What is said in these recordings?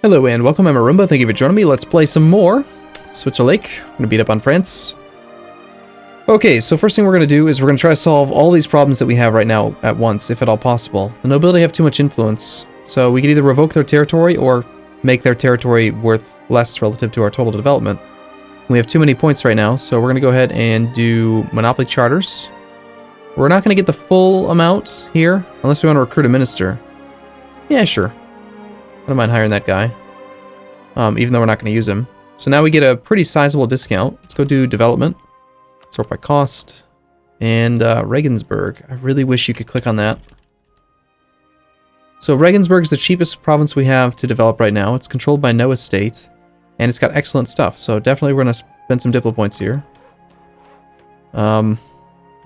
Hello and welcome, I'm Arumba, thank you for joining me. Let's play some more Switzerlake. I'm gonna beat up on France. Okay, so first thing we're gonna do is we're gonna try to solve all these problems that we have right now at once, if at all possible. The nobility have too much influence, so we can either revoke their territory or make their territory worth less relative to our total development. We have too many points right now, so we're gonna go ahead and do monopoly charters. We're not gonna get the full amount here, unless we want to recruit a minister. Yeah, sure. I don't mind hiring that guy, even though we're not going to use him. So now we get a pretty sizable discount. Let's go do development. Sort by cost. And Regensburg. I really wish you could click on that. So Regensburg is the cheapest province we have to develop right now. It's controlled by no estate. And it's got excellent stuff. So definitely we're going to spend some Diplo points here. I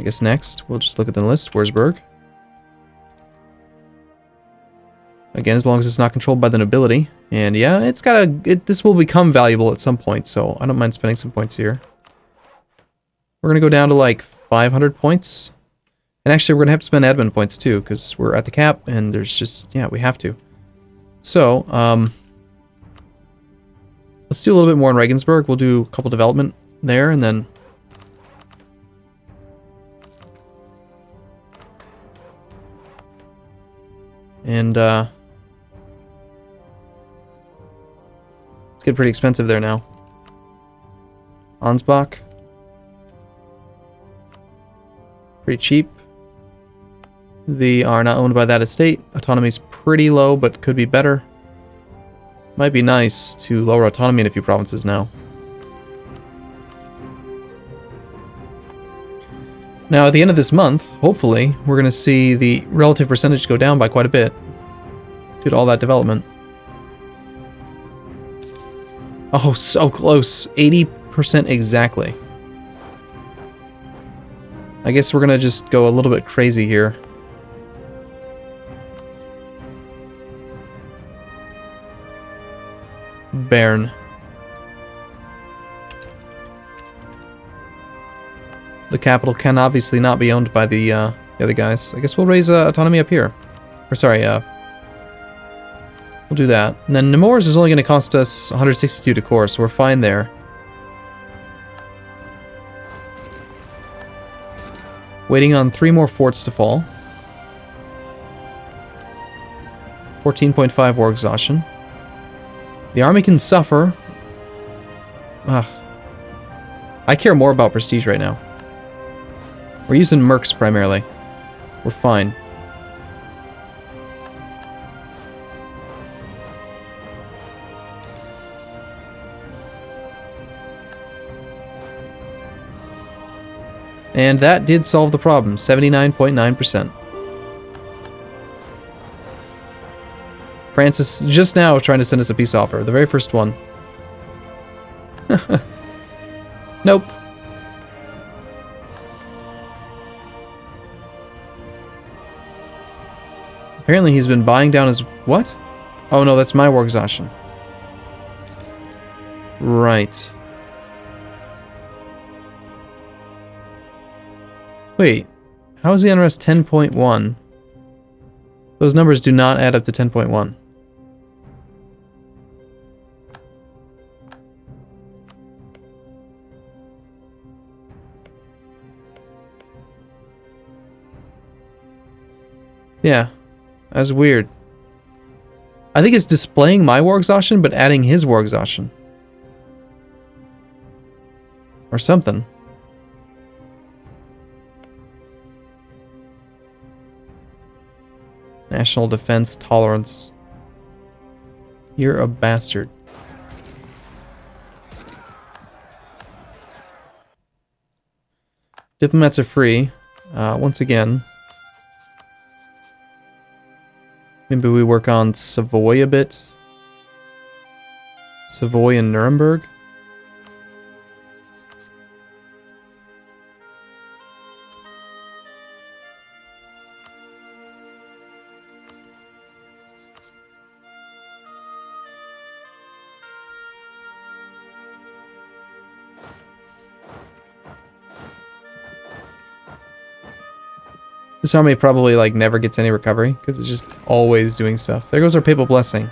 guess next we'll just look at the list. Wurzburg. Again, as long as it's not controlled by the nobility. And yeah, it's got this will become valuable at some point, so I don't mind spending some points here. We're going to go down to like 500 points. And actually, we're going to have to spend admin points too, because we're at the cap, and there's just, yeah, we have to. So, let's do a little bit more in Regensburg. We'll do a couple development there, and then... it's getting pretty expensive there now. Ansbach. Pretty cheap. They are not owned by that estate. Autonomy's pretty low, but could be better. Might be nice to lower autonomy in a few provinces now. Now, at the end of this month, hopefully, we're going to see the relative percentage go down by quite a bit due to all that development. Oh, so close. 80% exactly. I guess we're going to just go a little bit crazy here. Bern. The capital can obviously not be owned by the other guys. I guess we'll raise autonomy up here. Or sorry, we'll do that. And then Nemours is only going to cost us 162 decor, so we're fine there. Waiting on 3 more forts to fall. 14.5 war exhaustion. The army can suffer. Ugh. I care more about prestige right now. We're using mercs primarily. We're fine. And that did solve the problem, 79.9%. France is just now trying to send us a peace offer, the very first one. Nope. Apparently he's been buying down his... What? Oh no, that's my war exhaustion. Right. Wait, how is the unrest 10.1? Those numbers do not add up to 10.1. Yeah, that's weird. I think it's displaying my war exhaustion, but adding his war exhaustion. Or something. National defense tolerance. You're a bastard. Diplomats are free. Once again. Maybe we work on Savoy a bit. Savoy and Nuremberg. This army probably like never gets any recovery because it's just always doing stuff. There goes our papal blessing.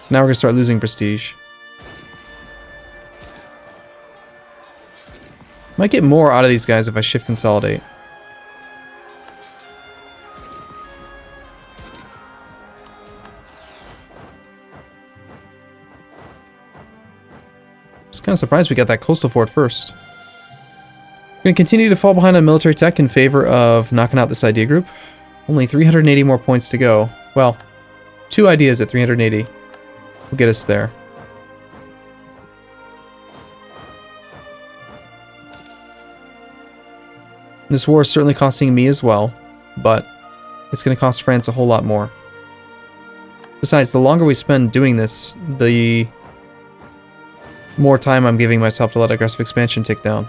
So now we're going to start losing prestige. Might get more out of these guys if I shift consolidate. Just kind of surprised we got that coastal fort first. We're going to continue to fall behind on military tech in favor of knocking out this idea group. Only 380 more points to go. Well, 2 ideas at 380 will get us there. This war is certainly costing me as well, but it's going to cost France a whole lot more. Besides, the longer we spend doing this, the more time I'm giving myself to let aggressive expansion tick down.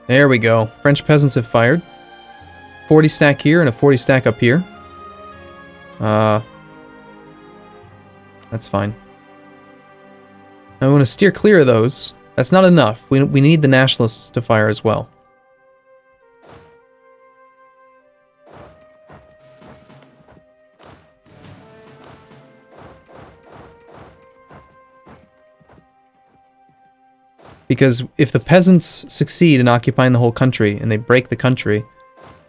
There we go. French peasants have fired. 40 stack here and a 40 stack up here. That's fine. I want to steer clear of those. That's not enough. We need the nationalists to fire as well. Because if the peasants succeed in occupying the whole country and they break the country,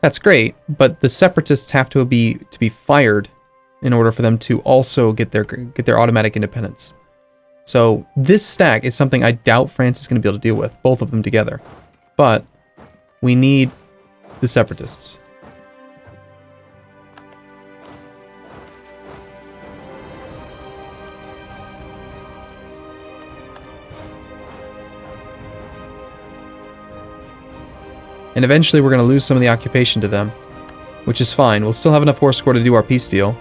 that's great, but the separatists have to be fired in order for them to also get their automatic independence. So this stack is something I doubt France is going to be able to deal with, both of them together. But we need the separatists. And eventually we're going to lose some of the occupation to them, which is fine. We'll still have enough horse score to do our peace deal.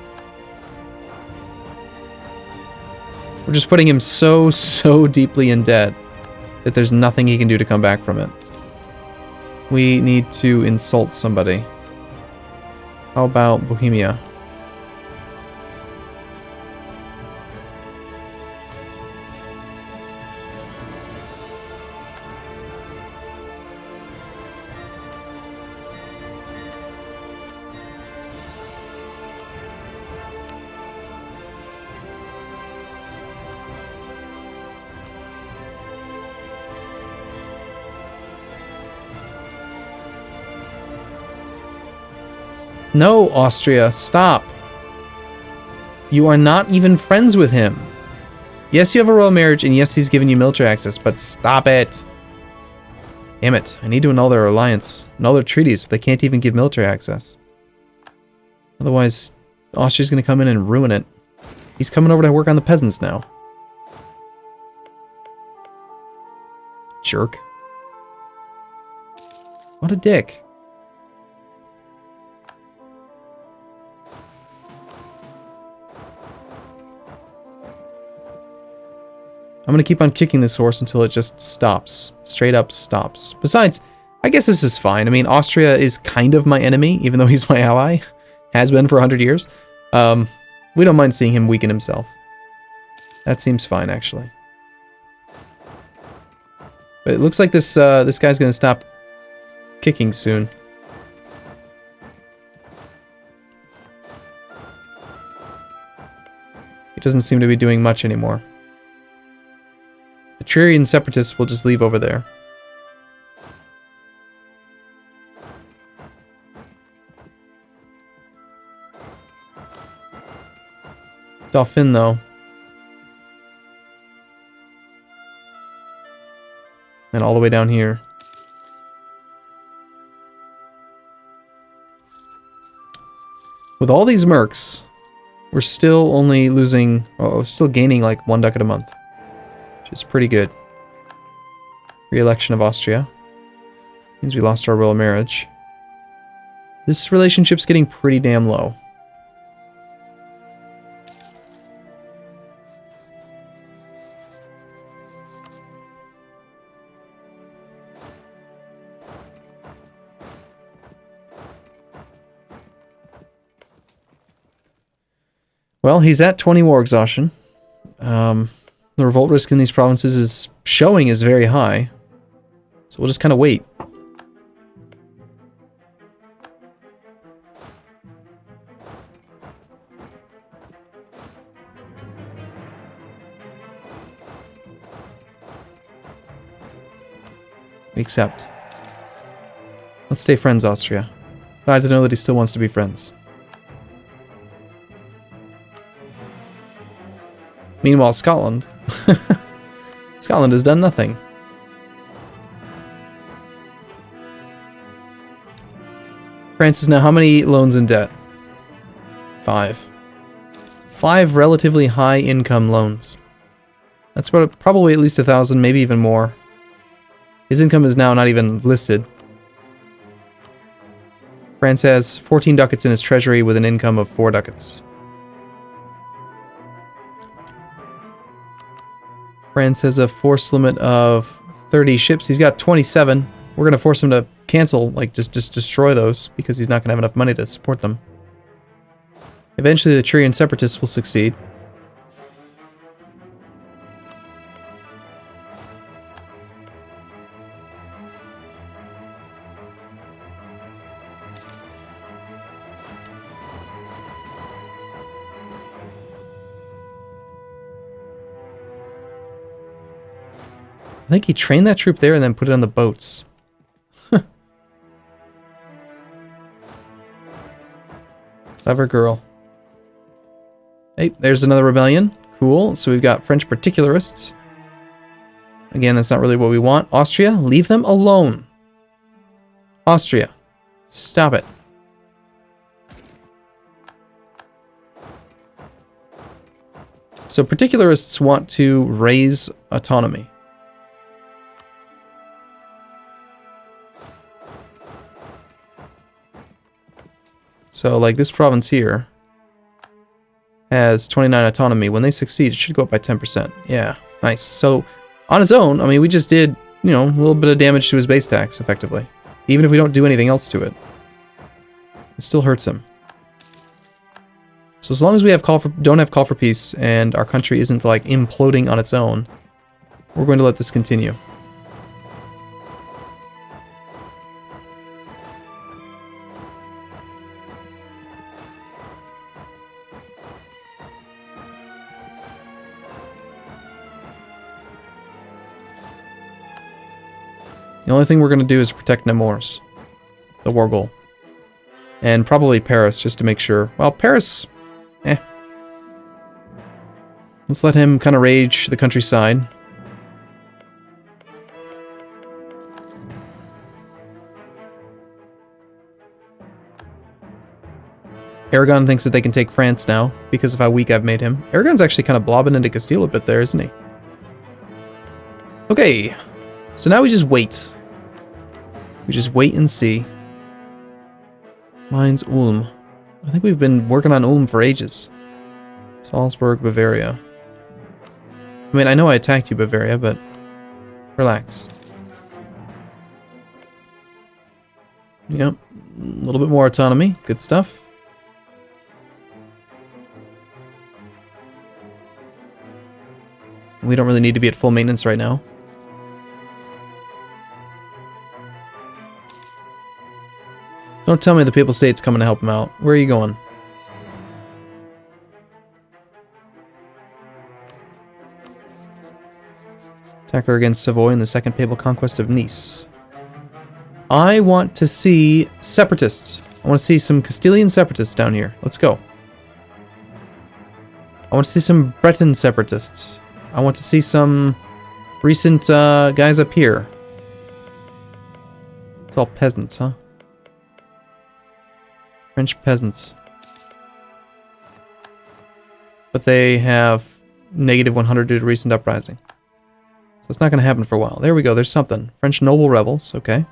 We're just putting him so deeply in debt that there's nothing he can do to come back from it. We need to insult somebody. How about Bohemia? No, Austria, stop. You are not even friends with him. Yes, you have a royal marriage, and yes, he's given you military access, but stop it. Damn it, I need to annul their alliance, annul their treaties, so they can't even give military access. Otherwise, Austria's going to come in and ruin it. He's coming over to work on the peasants now. Jerk. What a dick. I'm going to keep on kicking this horse until it just stops. Straight up stops. Besides, I guess this is fine. I mean, Austria is kind of my enemy, even though he's my ally. Has been for 100 years. We don't mind seeing him weaken himself. That seems fine, actually. But it looks like this guy's going to stop kicking soon. He doesn't seem to be doing much anymore. The Trerian separatists will just leave over there. Dauphin, though. And all the way down here. With all these mercs, we're still only losing... Oh, still gaining like 1 ducat a month. Which is pretty good. Re-election of Austria. Means we lost our royal marriage. This relationship's getting pretty damn low. Well, he's at 20 war exhaustion. The revolt risk in these provinces is showing is very high. So we'll just kind of wait. We accept. Let's stay friends, Austria. Glad to know that he still wants to be friends. Meanwhile, Scotland. Scotland has done nothing. France is now how many loans in debt? 5. 5 relatively high income loans. That's what, probably at least 1,000, maybe even more. His income is now not even listed. France has 14 ducats in his treasury with an income of 4 ducats. France has a force limit of 30 ships. He's got 27. We're going to force him to cancel, like just destroy those, because he's not going to have enough money to support them. Eventually the Tyrian separatists will succeed. I think he trained that troop there and then put it on the boats. Clever girl. Hey, there's another rebellion. Cool. So we've got French particularists. Again, that's not really what we want. Austria, leave them alone. Austria, stop it. So particularists want to raise autonomy. So, like, this province here has 29 autonomy. When they succeed, it should go up by 10%. Yeah, nice. So, on its own, I mean, we just did, you know, a little bit of damage to his base tax, effectively. Even if we don't do anything else to it. It still hurts him. So as long as we have don't have call for peace, and our country isn't, like, imploding on its own, we're going to let this continue. The only thing we're going to do is protect Nemours, the war goal. And probably Paris, just to make sure. Well, Paris, let's let him kind of rage the countryside. Aragon thinks that they can take France now, because of how weak I've made him. Aragon's actually kind of blobbing into Castile a bit there, isn't he? Okay, so now we just wait. We just wait and see. Mine's Ulm. I think we've been working on Ulm for ages. Salzburg, Bavaria. I mean, I know I attacked you, Bavaria, but relax. Yep, a little bit more autonomy. Good stuff. We don't really need to be at full maintenance right now. Don't tell me the Papal State's coming to help him out. Where are you going? Attacker against Savoy in the Second Papal Conquest of Nice. I want to see separatists. I want to see some Castilian separatists down here. Let's go. I want to see some Breton separatists. I want to see some recent guys up here. It's all peasants, huh? French peasants. But they have negative 100 due to recent uprising. So it's not going to happen for a while. There we go, there's something. French noble rebels, okay.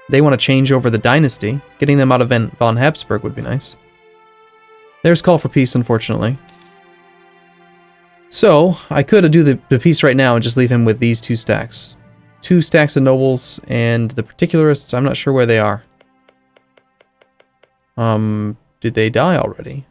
They want to change over the dynasty. Getting them out of von Habsburg would be nice. There's call for peace, unfortunately. So, I could do the peace right now and just leave him with these 2 stacks. 2 stacks of nobles, and the particularists, I'm not sure where they are. Did they die already?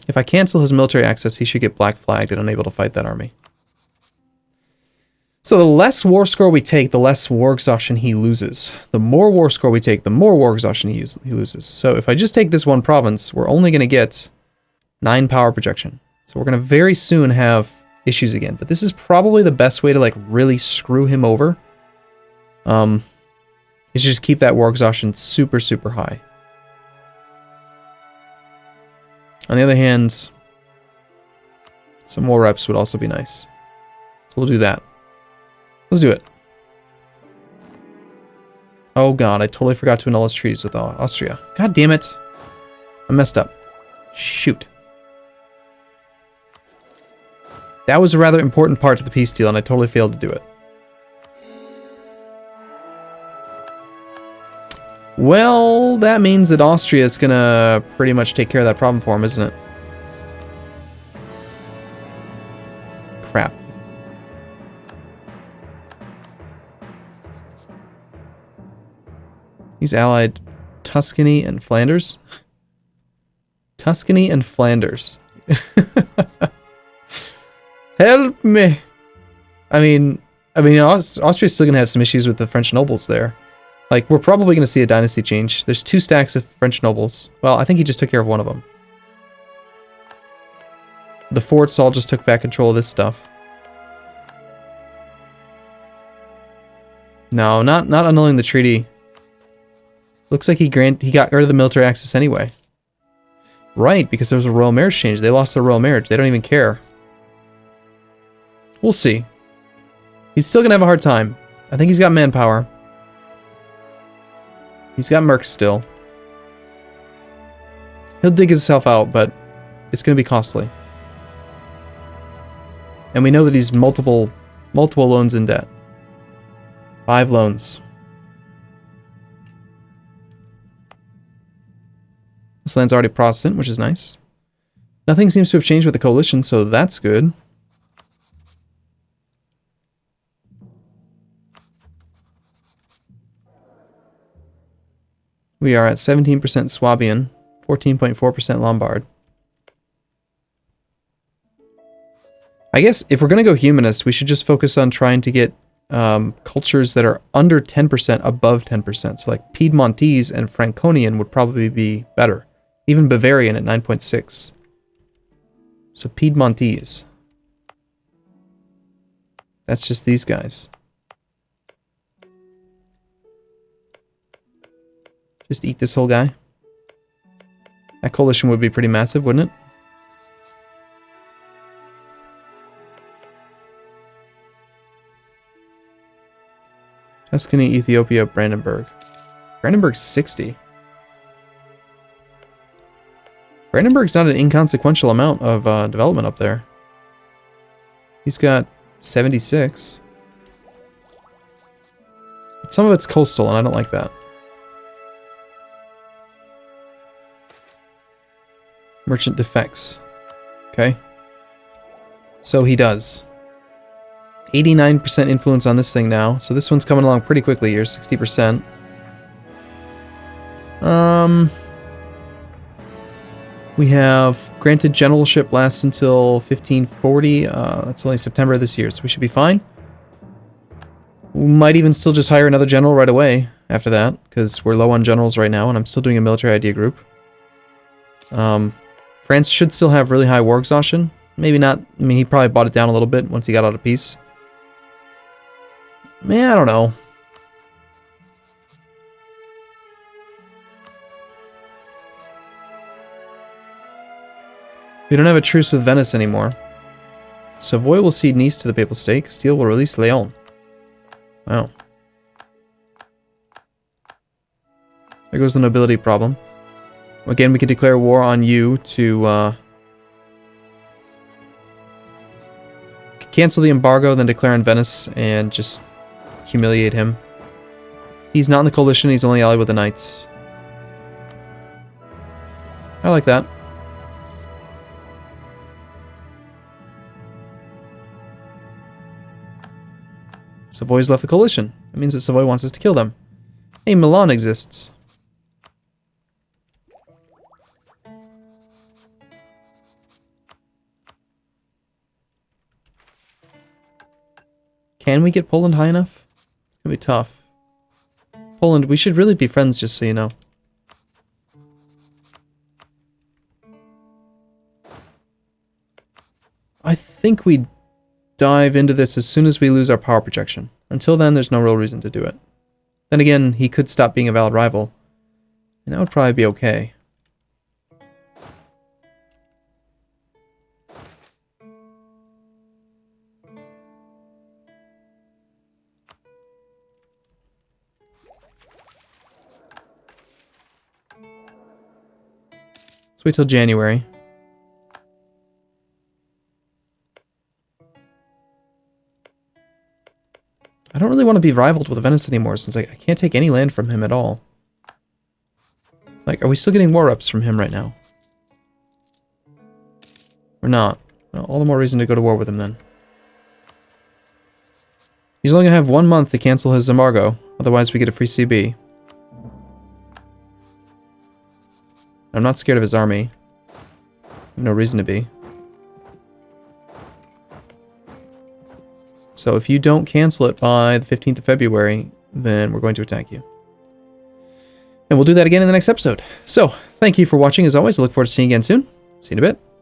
If I cancel his military access, he should get black flagged and unable to fight that army. So the less war score we take, the less war exhaustion he loses. The more war score we take, the more war exhaustion he loses. So if I just take this one province, we're only going to get 9 power projection. So we're going to very soon have issues again. But this is probably the best way to like really screw him over. Is just keep that war exhaustion super, super high. On the other hand, some more reps would also be nice. So we'll do that. Let's do it. Oh god, I totally forgot to annul his treaties with Austria. God damn it. I messed up. Shoot. That was a rather important part to the peace deal, and I totally failed to do it. Well, that means that Austria is gonna pretty much take care of that problem for him, isn't it? Crap. He's allied Tuscany and Flanders. Tuscany and Flanders. Help me! I mean, Austria's still gonna have some issues with the French nobles there. Like, we're probably gonna see a dynasty change. There's 2 stacks of French nobles. Well, I think he just took care of one of them. The forts all just took back control of this stuff. No, not annulling the treaty. Looks like he got rid of the military access anyway. Right, because there was a royal marriage change. They lost their royal marriage. They don't even care. We'll see. He's still gonna have a hard time. I think he's got manpower. He's got mercs still. He'll dig himself out, but it's gonna be costly. And we know that he's multiple loans in debt. 5 loans. This land's already Protestant, which is nice. Nothing seems to have changed with the coalition, so that's good. We are at 17% Swabian, 14.4% Lombard. I guess if we're going to go humanist, we should just focus on trying to get cultures that are under 10% above 10%. So like Piedmontese and Franconian would probably be better. Even Bavarian at 9.6. So Piedmontese. That's just these guys. Just eat this whole guy. That coalition would be pretty massive, wouldn't it? Tuscany, Ethiopia, Brandenburg. Brandenburg's 60. Brandenburg's not an inconsequential amount of development up there. He's got 76. But some of it's coastal, and I don't like that. Merchant defects. Okay. So he does. 89% influence on this thing now. So this one's coming along pretty quickly here, 60%. We have granted generalship lasts until 1540. That's only September of this year, so we should be fine. We might even still just hire another general right away after that, because we're low on generals right now, and I'm still doing a military idea group. France should still have really high war exhaustion. Maybe not. I mean, he probably bought it down a little bit once he got out of peace. Man, I don't know. We don't have a truce with Venice anymore. Savoy will cede Nice to the Papal State. Castile will release Leon. Wow. There goes the nobility problem. Again, we can declare war on you to cancel the embargo, then declare on Venice and just humiliate him. He's not in the coalition, he's only allied with the Knights. I like that. Savoy's left the coalition. That means that Savoy wants us to kill them. Hey, Milan exists. Can we get Poland high enough? It's gonna be tough. Poland, we should really be friends, just so you know. I think we dive into this as soon as we lose our power projection. Until then, there's no real reason to do it. Then again, he could stop being a valid rival. And that would probably be okay. Let's wait till January. I don't really want to be rivaled with Venice anymore, since I can't take any land from him at all. Like, are we still getting war reps from him right now? Or not? Well, all the more reason to go to war with him then. He's only gonna have 1 month to cancel his embargo, otherwise we get a free CB. I'm not scared of his army. No reason to be. So if you don't cancel it by the 15th of February, then we're going to attack you. And we'll do that again in the next episode. So, thank you for watching as always. I look forward to seeing you again soon. See you in a bit.